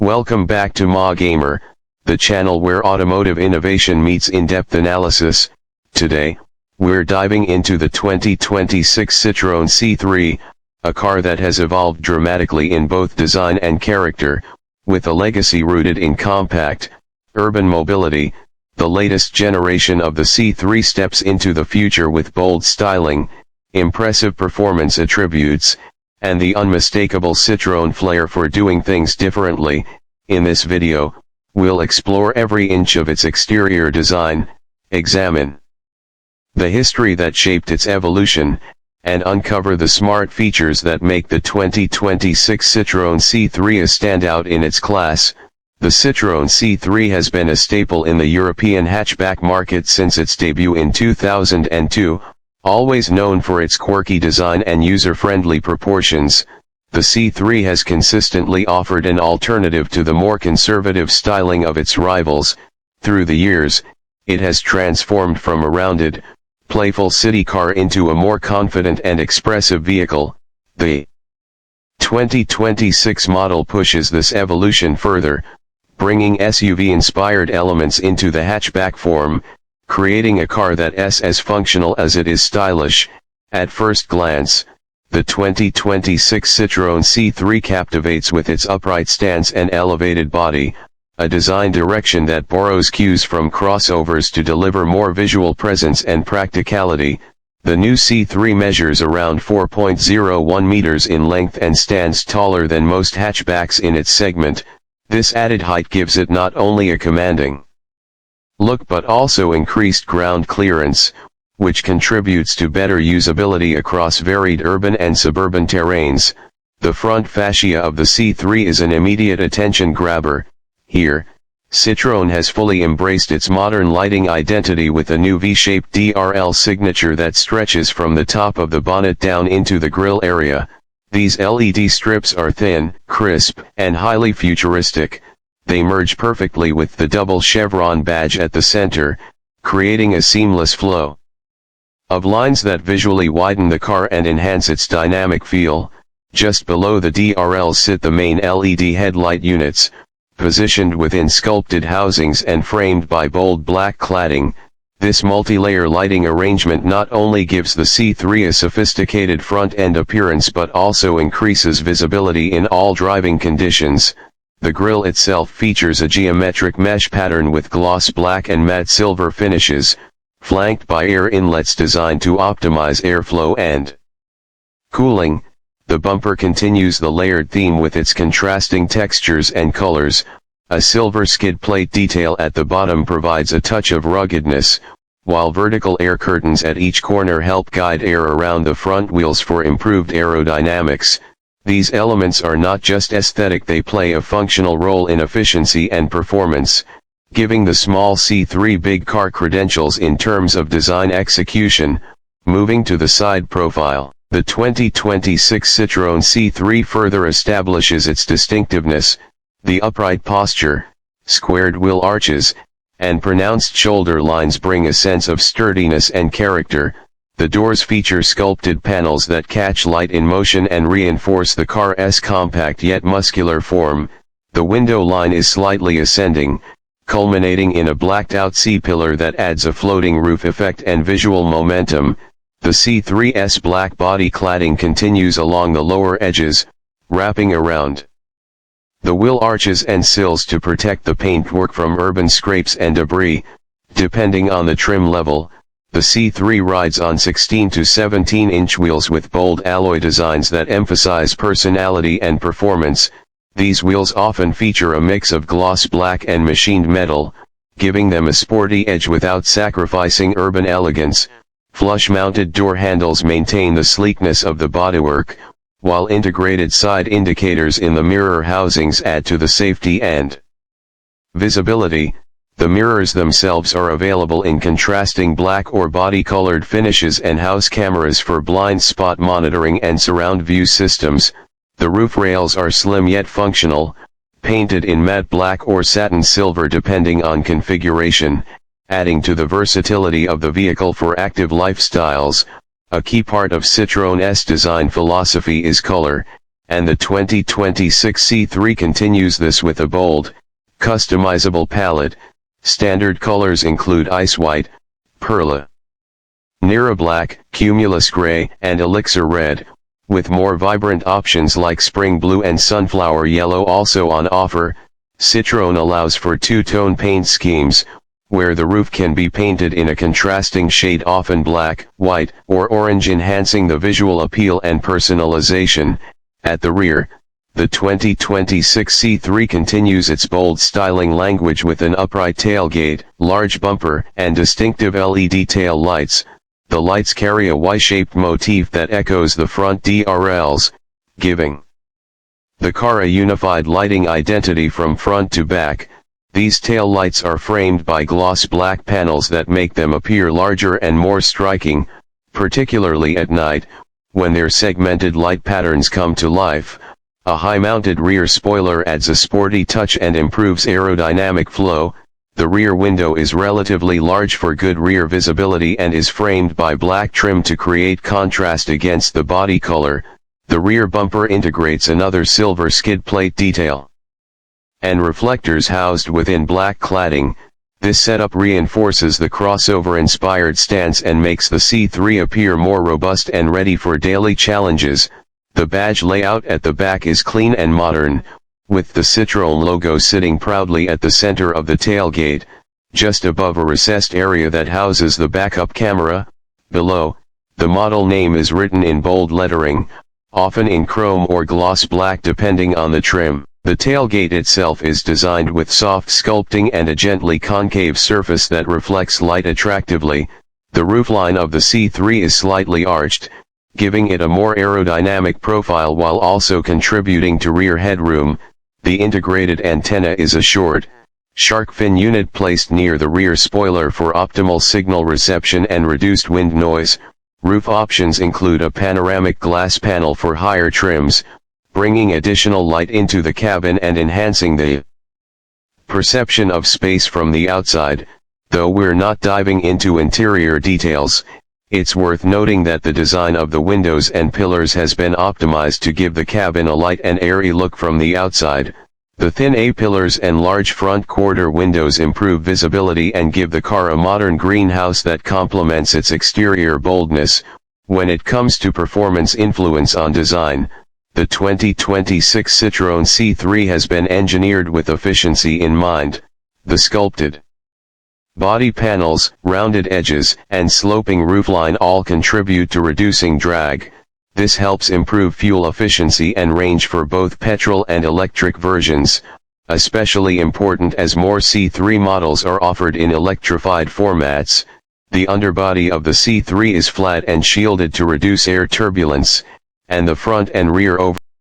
Welcome back to Ma Gamer, the channel where automotive innovation meets in-depth analysis. Today, we're diving into the 2026 Citroën C3, a car that has evolved dramatically in both design and character, with a legacy rooted in compact, urban mobility. The latest generation of the C3 steps into the future with bold styling, impressive performance attributes, and the unmistakable Citroën flair for doing things differently. In this video, we'll explore every inch of its exterior design, examine the history that shaped its evolution, and uncover the smart features that make the 2026 Citroën C3 a standout in its class. The Citroën C3 has been a staple in the European hatchback market since its debut in 2002. Always known for its quirky design and user-friendly proportions, the C3 has consistently offered an alternative to the more conservative styling of its rivals. Through the years, it has transformed from a rounded, playful city car into a more confident and expressive vehicle. The 2026 model pushes this evolution further, bringing SUV-inspired elements into the hatchback form, creating a car that's as functional as it is stylish. At first glance, the 2026 Citroën C3 captivates with its upright stance and elevated body, a design direction that borrows cues from crossovers to deliver more visual presence and practicality. The new C3 measures around 4.01 meters in length and stands taller than most hatchbacks in its segment. This added height gives it not only a commanding look but also increased ground clearance, which contributes to better usability across varied urban and suburban terrains. The front fascia of the C3 is an immediate attention grabber. Here, Citroën has fully embraced its modern lighting identity with a new V-shaped DRL signature that stretches from the top of the bonnet down into the grille area. These LED strips are thin, crisp, and highly futuristic. They merge perfectly with the double chevron badge at the center, creating a seamless flow of lines that visually widen the car and enhance its dynamic feel. Just below the DRLs sit the main LED headlight units, positioned within sculpted housings and framed by bold black cladding. This multi-layer lighting arrangement not only gives the C3 a sophisticated front-end appearance but also increases visibility in all driving conditions. The grille itself features a geometric mesh pattern with gloss black and matte silver finishes, flanked by air inlets designed to optimize airflow and cooling. The bumper continues the layered theme with its contrasting textures and colors. A silver skid plate detail at the bottom provides a touch of ruggedness, while vertical air curtains at each corner help guide air around the front wheels for improved aerodynamics. These elements are not just aesthetic, they play a functional role in efficiency and performance, giving the small C3 big car credentials in terms of design execution. Moving to the side profile, the 2026 Citroën C3 further establishes its distinctiveness. The upright posture, squared wheel arches, and pronounced shoulder lines bring a sense of sturdiness and character. The doors feature sculpted panels that catch light in motion and reinforce the car's compact yet muscular form. The window line is slightly ascending, culminating in a blacked-out C-pillar that adds a floating roof effect and visual momentum. The C3's black body cladding continues along the lower edges, wrapping around the wheel arches and sills to protect the paintwork from urban scrapes and debris. Depending on the trim level, the C3 rides on 16 to 17-inch wheels with bold alloy designs that emphasize personality and performance. These wheels often feature a mix of gloss black and machined metal, giving them a sporty edge without sacrificing urban elegance. Flush-mounted door handles maintain the sleekness of the bodywork, while integrated side indicators in the mirror housings add to the safety and visibility. The mirrors themselves are available in contrasting black or body-colored finishes and house cameras for blind spot monitoring and surround view systems. The roof rails are slim yet functional, painted in matte black or satin silver depending on configuration, adding to the versatility of the vehicle for active lifestyles. A key part of Citroën's design philosophy is color, and the 2026 C3 continues this with a bold, customizable palette. Standard colors include Ice White, Perla, Nira Black, Cumulus Gray, and Elixir Red, with more vibrant options like Spring Blue and Sunflower Yellow also on offer. Citroën allows for two-tone paint schemes, where the roof can be painted in a contrasting shade, often black, white, or orange, enhancing the visual appeal and personalization. At the rear, the 2026 C3 continues its bold styling language with an upright tailgate, large bumper, and distinctive LED tail lights. The lights carry a Y-shaped motif that echoes the front DRLs, giving the car a unified lighting identity from front to back. These tail lights are framed by gloss black panels that make them appear larger and more striking, particularly at night, when their segmented light patterns come to life. A high-mounted rear spoiler adds a sporty touch and improves aerodynamic flow. The rear window is relatively large for good rear visibility and is framed by black trim to create contrast against the body color. The rear bumper integrates another silver skid plate detail and reflectors housed within black cladding. This setup reinforces the crossover-inspired stance and makes the C3 appear more robust and ready for daily challenges. The badge layout at the back is clean and modern, with the Citroën logo sitting proudly at the center of the tailgate, just above a recessed area that houses the backup camera. Below, the model name is written in bold lettering, often in chrome or gloss black depending on the trim. The tailgate itself is designed with soft sculpting and a gently concave surface that reflects light attractively. The roofline of the C3 is slightly arched, giving it a more aerodynamic profile while also contributing to rear headroom. The integrated antenna is a short, shark fin unit placed near the rear spoiler for optimal signal reception and reduced wind noise. Roof options include a panoramic glass panel for higher trims, bringing additional light into the cabin and enhancing the perception of space from the outside. Though we're not diving into interior details, it's worth noting that the design of the windows and pillars has been optimized to give the cabin a light and airy look from the outside. The thin A-pillars and large front quarter windows improve visibility and give the car a modern greenhouse that complements its exterior boldness. When it comes to performance influence on design, the 2026 Citroën C3 has been engineered with efficiency in mind. The sculpted body panels, rounded edges, and sloping roofline all contribute to reducing drag. This helps improve fuel efficiency and range for both petrol and electric versions, especially important as more C3 models are offered in electrified formats. The underbody of the C3 is flat and shielded to reduce air turbulence, and the front and rear